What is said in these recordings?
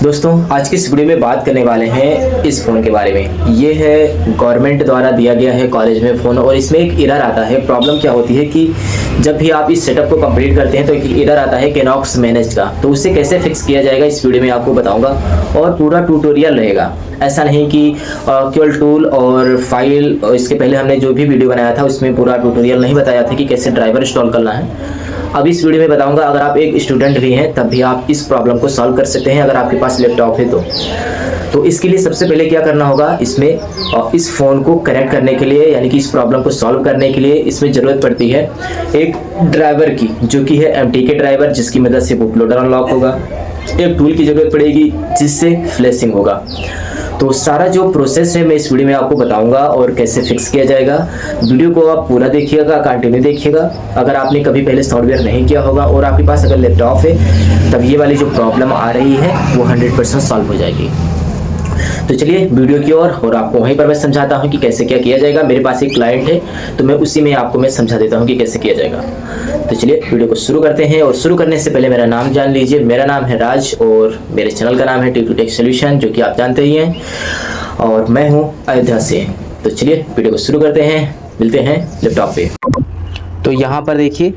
दोस्तों आज की इस वीडियो में बात करने वाले हैं इस फ़ोन के बारे में। ये है गवर्नमेंट द्वारा दिया गया है कॉलेज में फ़ोन, और इसमें एक एरर आता है। प्रॉब्लम क्या होती है कि जब भी आप इस सेटअप को कंप्लीट करते हैं तो एक एरर आता है केनॉक्स मैनेज का। तो उसे कैसे फिक्स किया जाएगा इस वीडियो में आपको बताऊंगा, और पूरा ट्यूटोरियल रहेगा। ऐसा नहीं कि केवल टूल और फाइल, और इसके पहले हमने जो भी वीडियो बनाया था उसमें पूरा ट्यूटोरियल नहीं बताया था कि कैसे ड्राइवर इंस्टॉल करना है। अब इस वीडियो में बताऊंगा। अगर आप एक स्टूडेंट भी हैं तब भी आप इस प्रॉब्लम को सॉल्व कर सकते हैं अगर आपके पास लैपटॉप है तो इसके लिए सबसे पहले क्या करना होगा, इसमें इस फ़ोन को कनेक्ट करने के लिए, यानी कि इस प्रॉब्लम को सॉल्व करने के लिए इसमें ज़रूरत पड़ती है एक ड्राइवर की, जो कि है MTK ड्राइवर, जिसकी मदद से बूट लोडर अनलॉक होगा। एक टूल की ज़रूरत पड़ेगी जिससे फ्लैशिंग होगा। तो सारा जो प्रोसेस है मैं इस वीडियो में आपको बताऊंगा और कैसे फिक्स किया जाएगा। वीडियो को आप पूरा देखिएगा, कंटिन्यू देखिएगा। अगर आपने कभी पहले सॉफ्टवेयर नहीं किया होगा और आपके पास अगर लैपटॉप है तब ये वाली जो प्रॉब्लम आ रही है वो 100% सॉल्व हो जाएगी। तो चलिए वीडियो की ओर, और आपको वहीं पर मैं समझाता हूँ कि कैसे क्या किया जाएगा। मेरे पास एक क्लाइंट है तो मैं उसी में आपको मैं समझा देता हूँ कि कैसे किया जाएगा। तो चलिए वीडियो को शुरू करते हैं, और शुरू करने से पहले मेरा नाम जान लीजिए। मेरा नाम है राज और मेरे चैनल का नाम है टिप टू टेक सॉल्यूशन, जो कि आप जानते ही हैं, और मैं हूँ अयोध्या से। तो चलिए वीडियो को शुरू करते हैं, मिलते हैं लैपटॉप पे। तो यहाँ पर देखिए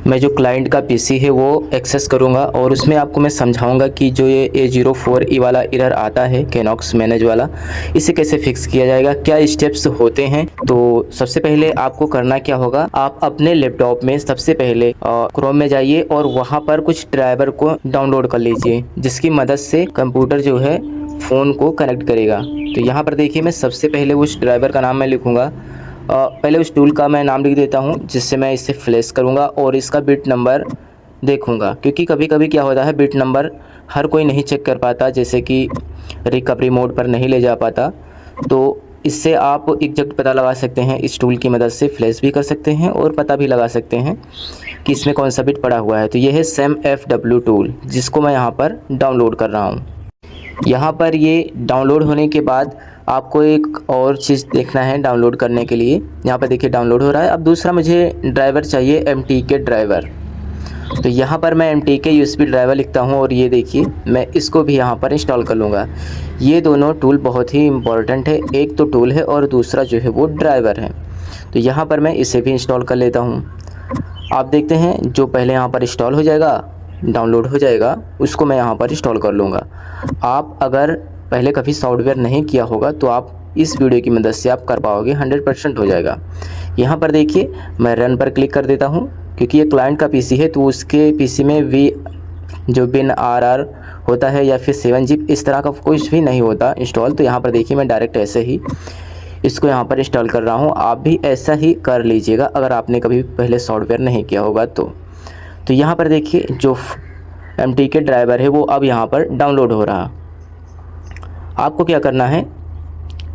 मैं जो क्लाइंट का पीसी है वो एक्सेस करूँगा, और उसमें आपको मैं समझाऊंगा कि जो ये A04E वाला एरर आता है केनॉक्स मैनेज वाला, इसे कैसे फिक्स किया जाएगा, क्या स्टेप्स होते हैं। तो सबसे पहले आपको करना क्या होगा, आप अपने लैपटॉप में सबसे पहले क्रोम में जाइए और वहाँ पर कुछ ड्राइवर को डाउनलोड कर लीजिए, जिसकी मदद से कंप्यूटर जो है फ़ोन को कनेक्ट करेगा। तो यहाँ पर देखिए मैं सबसे पहले उस ड्राइवर का नाम मैं लिखूँगा। पहले उस टूल का मैं नाम लिख देता हूँ, जिससे मैं इसे फ्लैश करूँगा और इसका बिट नंबर देखूँगा, क्योंकि कभी कभी क्या होता है बिट नंबर हर कोई नहीं चेक कर पाता, जैसे कि रिकवरी मोड पर नहीं ले जा पाता। तो इससे आप एग्जैक्ट पता लगा सकते हैं, इस टूल की मदद से फ्लैश भी कर सकते हैं और पता भी लगा सकते हैं कि इसमें कौन सा बिट पड़ा हुआ है। तो ये है SEMFW टूल, जिसको मैं यहाँ पर डाउनलोड कर रहा हूँ। यहाँ पर ये डाउनलोड होने के बाद आपको एक और चीज़ देखना है डाउनलोड करने के लिए। यहाँ पर देखिए डाउनलोड हो रहा है। अब दूसरा मुझे ड्राइवर चाहिए MTK ड्राइवर। तो यहाँ पर मैं MTK USB ड्राइवर लिखता हूँ, और ये देखिए मैं इसको भी यहाँ पर इंस्टॉल कर लूँगा। ये दोनों टूल बहुत ही इम्पॉर्टेंट है, एक तो टूल है और दूसरा जो है वो ड्राइवर है। तो यहाँ पर मैं इसे भी इंस्टॉल कर लेता हूँ। आप देखते हैं जो पहले यहाँ पर इंस्टॉल हो जाएगा, डाउनलोड हो जाएगा, उसको मैं यहाँ पर इंस्टॉल कर लूँगा। आप अगर पहले कभी सॉफ्टवेयर नहीं किया होगा तो आप इस वीडियो की मदद से आप कर पाओगे, 100% हो जाएगा। यहाँ पर देखिए मैं रन पर क्लिक कर देता हूँ, क्योंकि ये क्लाइंट का पीसी है तो उसके पीसी में जो WinRR होता है या फिर 7zip इस तरह का कुछ भी नहीं होता इंस्टॉल। तो यहाँ पर देखिए मैं डायरेक्ट ऐसे ही इसको यहाँ पर इंस्टॉल कर रहा हूँ। आप भी ऐसा ही कर लीजिएगा अगर आपने कभी पहले सॉफ्टवेयर नहीं किया होगा तो यहाँ पर देखिए जो MTK ड्राइवर है वो अब यहाँ पर डाउनलोड हो रहा। आपको क्या करना है,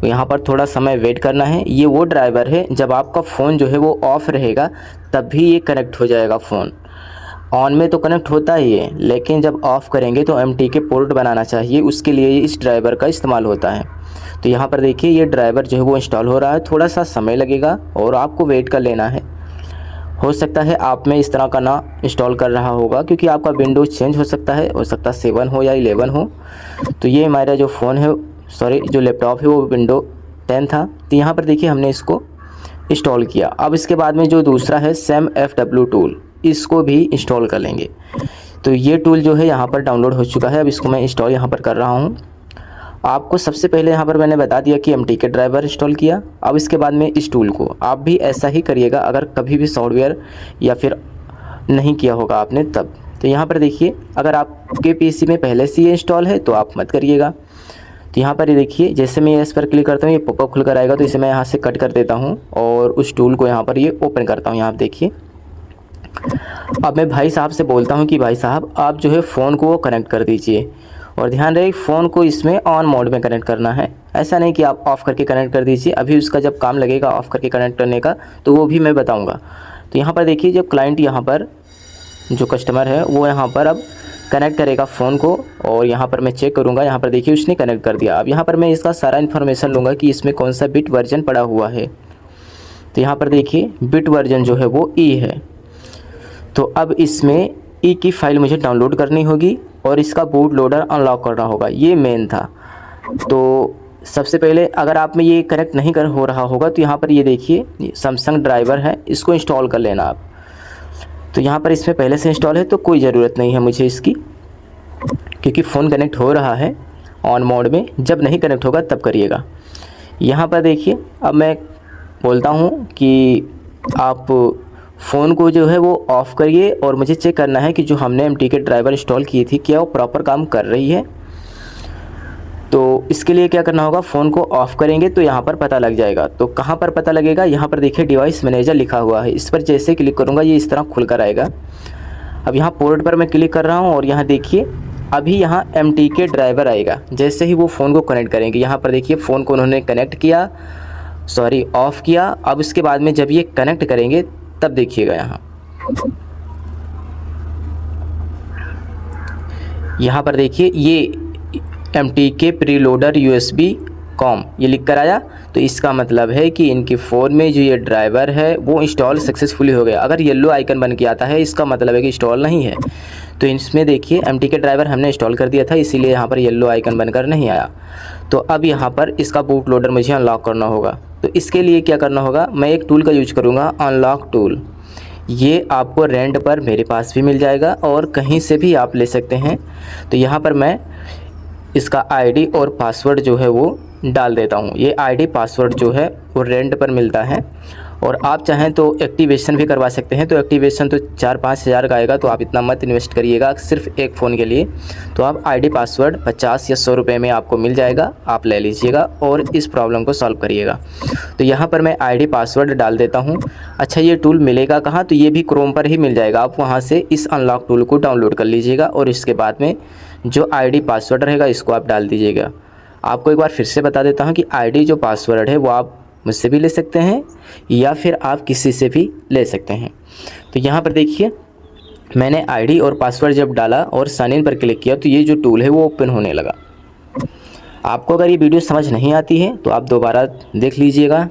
यहाँ पर थोड़ा समय वेट करना है। ये वो ड्राइवर है, जब आपका फ़ोन जो है वो ऑफ़ रहेगा तब भी ये कनेक्ट हो जाएगा। फ़ोन ऑन में तो कनेक्ट होता ही है, लेकिन जब ऑफ़ करेंगे तो MTK पोर्ट बनाना चाहिए, उसके लिए इस ड्राइवर का इस्तेमाल होता है। तो यहाँ पर देखिए ये ड्राइवर जो है वो इंस्टॉल हो रहा है। थोड़ा सा समय लगेगा और आपको वेट कर लेना है। हो सकता है आप में इस तरह का ना इंस्टॉल कर रहा होगा, क्योंकि आपका विंडोज़ चेंज हो सकता है 7 हो या 11 हो। तो ये हमारा जो फ़ोन है, सॉरी जो लैपटॉप है वो विंडो 10 था। तो यहाँ पर देखिए हमने इसको इंस्टॉल किया। अब इसके बाद में जो दूसरा है SEMFW टूल, इसको भी इंस्टॉल कर लेंगे। तो ये टूल जो है यहाँ पर डाउनलोड हो चुका है। अब इसको मैं इंस्टॉल यहाँ पर कर रहा हूँ। आपको सबसे पहले यहाँ पर मैंने बता दिया कि MTK ड्राइवर इंस्टॉल किया। अब इसके बाद में इस टूल को आप भी ऐसा ही करिएगा अगर कभी भी सॉफ्टवेयर या फिर नहीं किया होगा आपने तब। तो यहाँ पर देखिए अगर आपके पीसी में पहले से ये इंस्टॉल है तो आप मत करिएगा। तो यहाँ पर ये देखिए जैसे मैं इस पर क्लिक करता हूँ ये पॉपअप खुल कर आएगा। तो इसे मैं यहाँ से कट कर देता हूँ और उस टूल को यहाँ पर ये ओपन करता हूँ। यहाँ आप देखिए अब मैं भाई साहब से बोलता हूँ कि भाई साहब आप जो है फ़ोन को कनेक्ट कर दीजिए, और ध्यान रहे फ़ोन को इसमें ऑन मोड में कनेक्ट करना है। ऐसा नहीं कि आप ऑफ़ करके कनेक्ट कर दीजिए, अभी उसका जब काम लगेगा ऑफ़ करके कनेक्ट करने का तो वो भी मैं बताऊंगा। तो यहाँ पर देखिए जब क्लाइंट यहाँ पर जो कस्टमर है वो यहाँ पर अब कनेक्ट करेगा फ़ोन को, और यहाँ पर मैं चेक करूँगा। यहाँ पर देखिए उसने कनेक्ट कर दिया। अब यहाँ पर मैं इसका सारा इन्फॉर्मेशन लूँगा कि इसमें कौन सा बिट वर्जन पड़ा हुआ है। तो यहाँ पर देखिए बिट वर्जन जो है वो E है। तो अब इसमें E की फ़ाइल मुझे डाउनलोड करनी होगी। और इसका बूट लोडर अनलॉक करना होगा, ये मेन था। तो सबसे पहले अगर आप में ये कनेक्ट नहीं कर हो रहा होगा तो यहाँ पर ये देखिए सैमसंग ड्राइवर है, इसको इंस्टॉल कर लेना आप। तो यहाँ पर इसमें पहले से इंस्टॉल है तो कोई ज़रूरत नहीं है मुझे इसकी, क्योंकि फ़ोन कनेक्ट हो रहा है ऑन मोड में, जब नहीं कनेक्ट होगा तब करिएगा। यहाँ पर देखिए अब मैं बोलता हूँ कि आप फ़ोन को जो है वो ऑफ़ करिए और मुझे चेक करना है कि जो हमने MTK ड्राइवर इंस्टॉल की थी क्या वो प्रॉपर काम कर रही है। तो इसके लिए क्या करना होगा, फ़ोन को ऑफ़ करेंगे तो यहाँ पर पता लग जाएगा। तो कहाँ पर पता लगेगा, यहाँ पर देखिए डिवाइस मैनेजर लिखा हुआ है, इस पर जैसे क्लिक करूँगा ये इस तरह खुल कर आएगा। अब यहाँ पोर्ट पर मैं क्लिक कर रहा हूँ और यहाँ देखिए अभी यहाँ MTK ड्राइवर आएगा। जैसे ही वो फ़ोन को कनेक्ट करेंगे, यहाँ पर देखिए फ़ोन को उन्होंने कनेक्ट किया, सॉरी ऑफ़ किया। अब इसके बाद में जब ये कनेक्ट करेंगे तब देखिएगा यहाँ पर देखिए ये MTK प्रीलोडर USB कॉम ये लिख कर आया। तो इसका मतलब है कि इनके फ़ोन में जो ये ड्राइवर है वो इंस्टॉल सक्सेसफुली हो गया। अगर येलो आइकन बन के आता है इसका मतलब है कि इंस्टॉल नहीं है। तो इसमें देखिए MTK ड्राइवर हमने इंस्टॉल कर दिया था, इसीलिए यहाँ पर येलो आइकन बनकर नहीं आया। तो अब यहाँ पर इसका बूट लोडर मुझे अनलॉक करना होगा। तो इसके लिए क्या करना होगा, मैं एक टूल का यूज करूँगा, अनलॉक टूल। ये आपको रेंट पर मेरे पास भी मिल जाएगा और कहीं से भी आप ले सकते हैं। तो यहाँ पर मैं इसका आईडी और पासवर्ड जो है वो डाल देता हूँ। ये आईडी पासवर्ड जो है वो रेंट पर मिलता है और आप चाहें तो एक्टिवेशन भी करवा सकते हैं। तो एक्टिवेशन तो 4-5 हज़ार का आएगा, तो आप इतना मत इन्वेस्ट करिएगा सिर्फ एक फ़ोन के लिए। तो आप आईडी पासवर्ड 50 या 100 रुपये में आपको मिल जाएगा, आप ले लीजिएगा और इस प्रॉब्लम को सॉल्व करिएगा। तो यहाँ पर मैं आईडी पासवर्ड डाल देता हूँ। अच्छा ये टूल मिलेगा कहाँ, तो ये भी क्रोम पर ही मिल जाएगा। आप वहाँ से इस अनलॉक टूल को डाउनलोड कर लीजिएगा और इसके बाद में जो आईडी पासवर्ड रहेगा इसको आप डाल दीजिएगा। आपको एक बार फिर से बता देता हूँ कि आईडी जो पासवर्ड है वो आप मुझसे भी ले सकते हैं या फिर आप किसी से भी ले सकते हैं। तो यहाँ पर देखिए मैंने आईडी और पासवर्ड जब डाला और साइन इन पर क्लिक किया तो ये जो टूल है वो ओपन होने लगा। आपको अगर ये वीडियो समझ नहीं आती है तो आप दोबारा देख लीजिएगा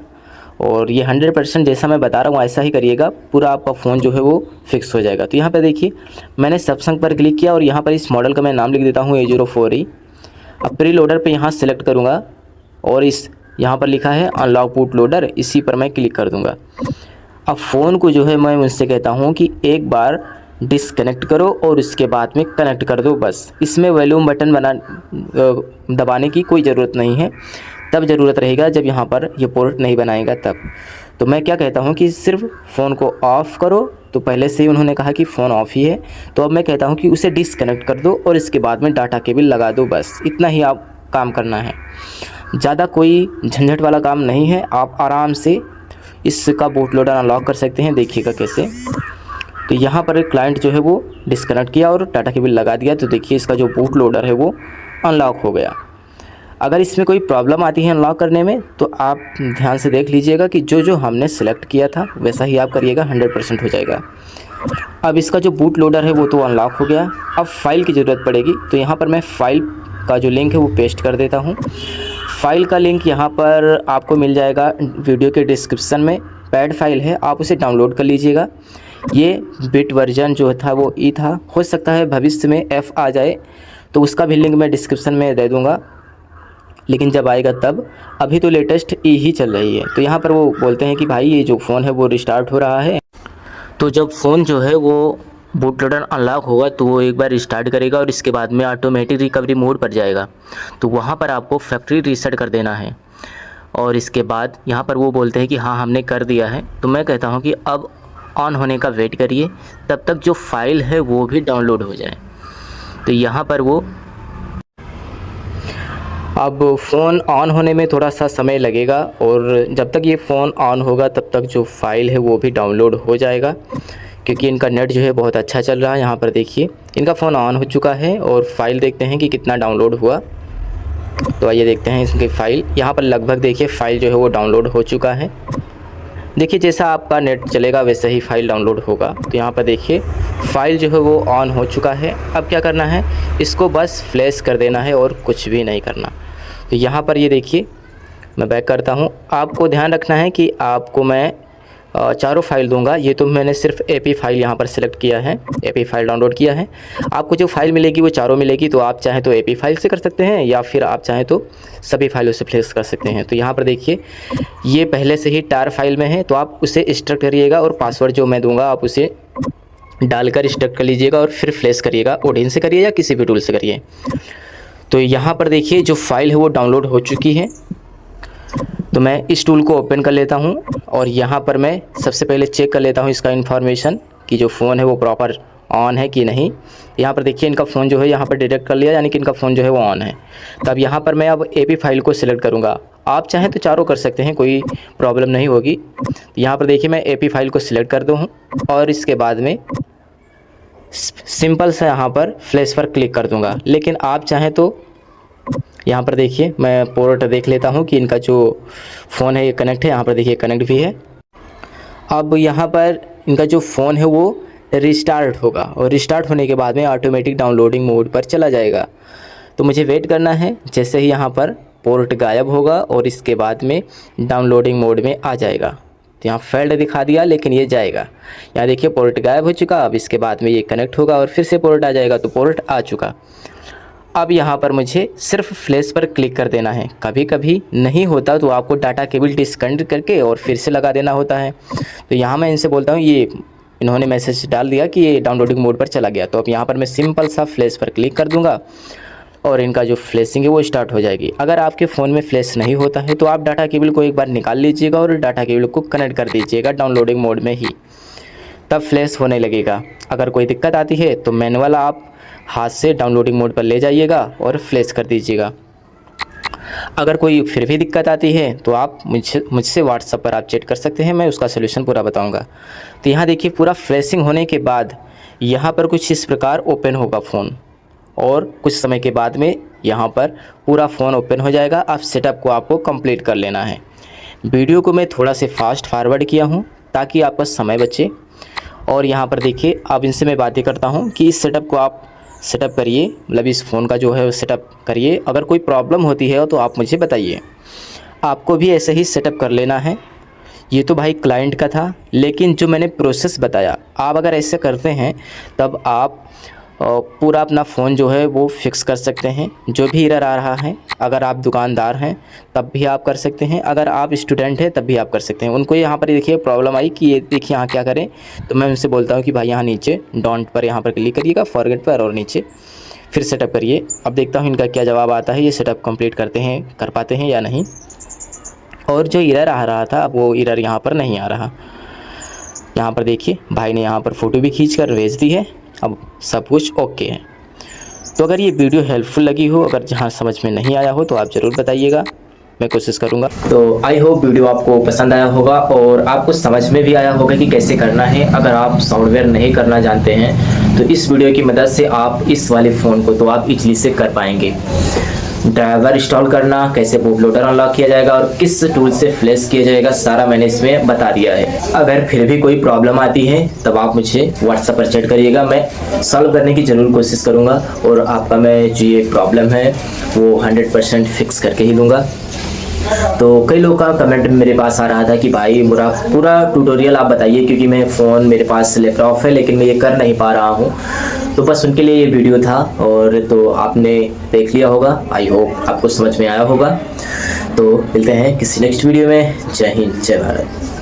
और ये 100% जैसा मैं बता रहा हूँ ऐसा ही करिएगा, पूरा आपका फ़ोन जो है वो फिक्स हो जाएगा। तो यहाँ पर देखिए मैंने सैमसंग पर क्लिक किया और यहाँ पर इस मॉडल का मैं नाम लिख देता हूँ A04E। अब प्री लोडर पे यहाँ सेलेक्ट करूँगा और इस यहाँ पर लिखा है अनलॉक बूट लोडर, इसी पर मैं क्लिक कर दूँगा। अब फ़ोन को जो है मैं मुझसे कहता हूँ कि एक बार डिसकनेक्ट करो और उसके बाद में कनेक्ट कर दो बस। इसमें वॉल्यूम बटन दबाने की कोई ज़रूरत नहीं है, तब ज़रूरत रहेगा जब यहाँ पर ये पोर्ट नहीं बनाएगा तब। तो मैं क्या कहता हूँ कि सिर्फ फ़ोन को ऑफ़ करो। तो पहले से ही उन्होंने कहा कि फ़ोन ऑफ़ ही है, तो अब मैं कहता हूँ कि उसे डिसकनेक्ट कर दो और इसके बाद में डाटा केबल लगा दो, बस इतना ही आप काम करना है। ज़्यादा कोई झंझट वाला काम नहीं है, आप आराम से इसका बूट लोडर अनलॉक कर सकते हैं। देखिएगा कैसे। तो यहाँ पर क्लाइंट जो है वो डिसकनेक्ट किया और डाटा केबल लगा दिया, तो देखिए इसका जो बूट लोडर है वो अनलॉक हो गया। अगर इसमें कोई प्रॉब्लम आती है अनलॉक करने में तो आप ध्यान से देख लीजिएगा कि जो हमने सेलेक्ट किया था वैसा ही आप करिएगा, 100% हो जाएगा। अब इसका जो बूट लोडर है वो तो अनलॉक हो गया। अब फाइल की ज़रूरत पड़ेगी, तो यहाँ पर मैं फ़ाइल का जो लिंक है वो पेस्ट कर देता हूँ। फ़ाइल का लिंक यहाँ पर आपको मिल जाएगा वीडियो के डिस्क्रिप्शन में। पैड फाइल है, आप उसे डाउनलोड कर लीजिएगा। ये बिट वर्जन जो था वो ई था, हो सकता है भविष्य में F आ जाए तो उसका भी लिंक मैं डिस्क्रिप्शन में दे दूँगा, लेकिन जब आएगा तब। अभी तो लेटेस्ट ई ही चल रही है। तो यहाँ पर वो बोलते हैं कि भाई ये जो फ़ोन है वो रिस्टार्ट हो रहा है। तो जब फ़ोन जो है वो बूट लोडर अनलॉक होगा तो वो एक बार रिस्टार्ट करेगा और इसके बाद में ऑटोमेटिक रिकवरी मोड पर जाएगा। तो वहाँ पर आपको फैक्ट्री रीसेट कर देना है और इसके बाद यहाँ पर वो बोलते हैं कि हाँ हमने कर दिया है। तो मैं कहता हूँ कि अब ऑन होने का वेट करिए, तब तक जो फाइल है वो भी डाउनलोड हो जाए। तो यहाँ पर वो अब फ़ोन ऑन होने में थोड़ा सा समय लगेगा और जब तक ये फ़ोन ऑन होगा तब तक जो फ़ाइल है वो भी डाउनलोड हो जाएगा, क्योंकि इनका नेट जो है बहुत अच्छा चल रहा है। यहाँ पर देखिए इनका फ़ोन ऑन हो चुका है और फाइल देखते हैं कि कितना डाउनलोड हुआ। तो आइए देखते हैं इसकी फ़ाइल। यहाँ पर लगभग देखिए फ़ाइल जो है वो डाउनलोड हो चुका है। देखिए जैसा आपका नेट चलेगा वैसे ही फ़ाइल डाउनलोड होगा। तो यहाँ पर देखिए फ़ाइल जो है वो ऑन हो चुका है। अब क्या करना है, इसको बस फ्लैश कर देना है और कुछ भी नहीं करना। तो यहाँ पर ये देखिए मैं बैक करता हूँ। आपको ध्यान रखना है कि आपको मैं चारों फाइल दूंगा। ये तो मैंने सिर्फ एपी फाइल यहाँ पर सिलेक्ट किया है, एपी फाइल डाउनलोड किया है। आपको जो फाइल मिलेगी वो चारों मिलेगी, तो आप चाहें तो एपी फाइल से कर सकते हैं या फिर आप चाहें तो सभी फाइलों से फ्लेश कर सकते हैं। तो यहाँ पर देखिए ये पहले से ही टार फाइल में है, तो आप उसे एक्सट्रैक्ट करिएगा और पासवर्ड जो मैं दूंगा आप उसे डालकर एक्सट्रैक्ट कर लीजिएगा और फिर फ्लेश करिएगा। ओडिन से करिए या किसी भी टूल से करिए। तो यहाँ पर देखिए जो फाइल है वो डाउनलोड हो चुकी है। तो मैं इस टूल को ओपन कर लेता हूँ और यहाँ पर मैं सबसे पहले चेक कर लेता हूँ इसका इन्फॉर्मेशन कि जो फ़ोन है वो प्रॉपर ऑन है कि नहीं। यहाँ पर देखिए इनका फ़ोन जो है यहाँ पर डिटेक्ट कर लिया, यानी कि इनका फ़ोन जो है वो ऑन है। तब यहाँ पर मैं अब एपी फाइल को सिलेक्ट करूँगा। आप चाहें तो चारों कर सकते हैं, कोई प्रॉब्लम नहीं होगी। यहाँ पर देखिए मैं एपी फाइल को सिलेक्ट कर दूँ और इसके बाद में सिंपल सा यहाँ पर फ्लैश पर क्लिक कर दूँगा। लेकिन आप चाहें तो यहाँ पर देखिए मैं पोर्ट देख लेता हूँ कि इनका जो फ़ोन है ये कनेक्ट है। यहाँ पर देखिए कनेक्ट भी है। अब यहाँ पर इनका जो फ़ोन है वो रिस्टार्ट होगा और रिस्टार्ट होने के बाद में ऑटोमेटिक डाउनलोडिंग मोड पर चला जाएगा। तो मुझे वेट करना है, जैसे ही यहाँ पर पोर्ट गायब होगा और इसके बाद में डाउनलोडिंग मोड में आ जाएगा। तो यहाँ फेल्ड दिखा दिया लेकिन ये जाएगा। यहाँ देखिए पोर्ट गायब हो चुका। अब इसके बाद में ये कनेक्ट होगा और फिर से पोर्ट आ जाएगा। तो पोर्ट आ चुका। अब यहाँ पर मुझे सिर्फ फ्लैश पर क्लिक कर देना है। कभी कभी नहीं होता तो आपको डाटा केबल डिस्कनेक्ट करके और फिर से लगा देना होता है। तो यहाँ मैं इनसे बोलता हूँ, ये इन्होंने मैसेज डाल दिया कि ये डाउनलोडिंग मोड पर चला गया। तो अब यहाँ पर मैं सिंपल सा फ्लैश पर क्लिक कर दूँगा और इनका जो फ्लैशिंग है वो स्टार्ट हो जाएगी। अगर आपके फ़ोन में फ्लैश नहीं होता है तो आप डाटा केबल को एक बार निकाल लीजिएगा और डाटा केबल को कनेक्ट कर दीजिएगा डाउनलोडिंग मोड में ही, तब फ्लैश होने लगेगा। अगर कोई दिक्कत आती है तो मैनुअल आप हाथ से डाउनलोडिंग मोड पर ले जाइएगा और फ्लैश कर दीजिएगा। अगर कोई फिर भी दिक्कत आती है तो आप मुझसे व्हाट्सएप पर आप चैट कर सकते हैं, मैं उसका सोल्यूशन पूरा बताऊंगा। तो यहाँ देखिए पूरा फ्लैशिंग होने के बाद यहाँ पर कुछ इस प्रकार ओपन होगा फ़ोन और कुछ समय के बाद में यहाँ पर पूरा फ़ोन ओपन हो जाएगा। अब सेटअप को आपको कंप्लीट कर लेना है। वीडियो को मैं थोड़ा से फास्ट फॉरवर्ड किया हूँ ताकि आपका समय बचे। और यहाँ पर देखिए अब इनसे मैं बातें करता हूँ कि इस सेटअप को आप सेटअप करिए, मतलब इस फ़ोन का जो है वो सेटअप करिए। अगर कोई प्रॉब्लम होती है तो आप मुझे बताइए। आपको भी ऐसे ही सेटअप कर लेना है। ये तो भाई क्लाइंट का था, लेकिन जो मैंने प्रोसेस बताया आप अगर ऐसे करते हैं तब आप पूरा अपना फ़ोन जो है वो फिक्स कर सकते हैं। जो भी एरर आ रहा है, अगर आप दुकानदार हैं तब भी आप कर सकते हैं, अगर आप स्टूडेंट हैं तब भी आप कर सकते हैं। उनको यहाँ पर देखिए प्रॉब्लम आई कि ये देखिए यहाँ क्या करें, तो मैं उनसे बोलता हूँ कि भाई यहाँ नीचे डोंट पर यहाँ पर क्लिक करिएगा, फॉरगेट पर, और नीचे फिर सेटअप करिए। अब देखता हूँ इनका क्या जवाब आता है, ये सेटअप कंप्लीट कर पाते हैं या नहीं। और जो एरर आ रहा था वो एरर यहाँ पर नहीं आ रहा। यहाँ पर देखिए भाई ने यहाँ पर फ़ोटो भी खींच कर भेज दी है। अब सब कुछ ओके है। तो अगर ये वीडियो हेल्पफुल लगी हो, अगर जहाँ समझ में नहीं आया हो तो आप ज़रूर बताइएगा, मैं कोशिश करूँगा। तो आई होप वीडियो आपको पसंद आया होगा और आपको समझ में भी आया होगा कि कैसे करना है। अगर आप सॉफ्टवेयर नहीं करना जानते हैं तो इस वीडियो की मदद से आप इस वाले फ़ोन को तो आप इजीली से कर पाएंगे। ड्राइवर इंस्टॉल करना, कैसे बूट लोडर अनलॉक किया जाएगा और किस टूल से फ्लैश किया जाएगा, सारा मैंने इसमें बता दिया है। अगर फिर भी कोई प्रॉब्लम आती है तब आप मुझे व्हाट्सएप पर चैट करिएगा, मैं सॉल्व करने की ज़रूर कोशिश करूँगा और आपका मैं जो ये प्रॉब्लम है वो 100% फिक्स करके ही दूँगा। तो कई लोगों का कमेंट मेरे पास आ रहा था कि भाई मेरा पूरा ट्यूटोरियल आप बताइए, क्योंकि मैं फ़ोन मेरे पास लैपटॉप है लेकिन मैं ये कर नहीं पा रहा हूँ। तो बस उनके लिए ये वीडियो था और तो आपने देख लिया होगा। आई होप आपको समझ में आया होगा। तो मिलते हैं किसी नेक्स्ट वीडियो में। जय हिंद, जय भारत।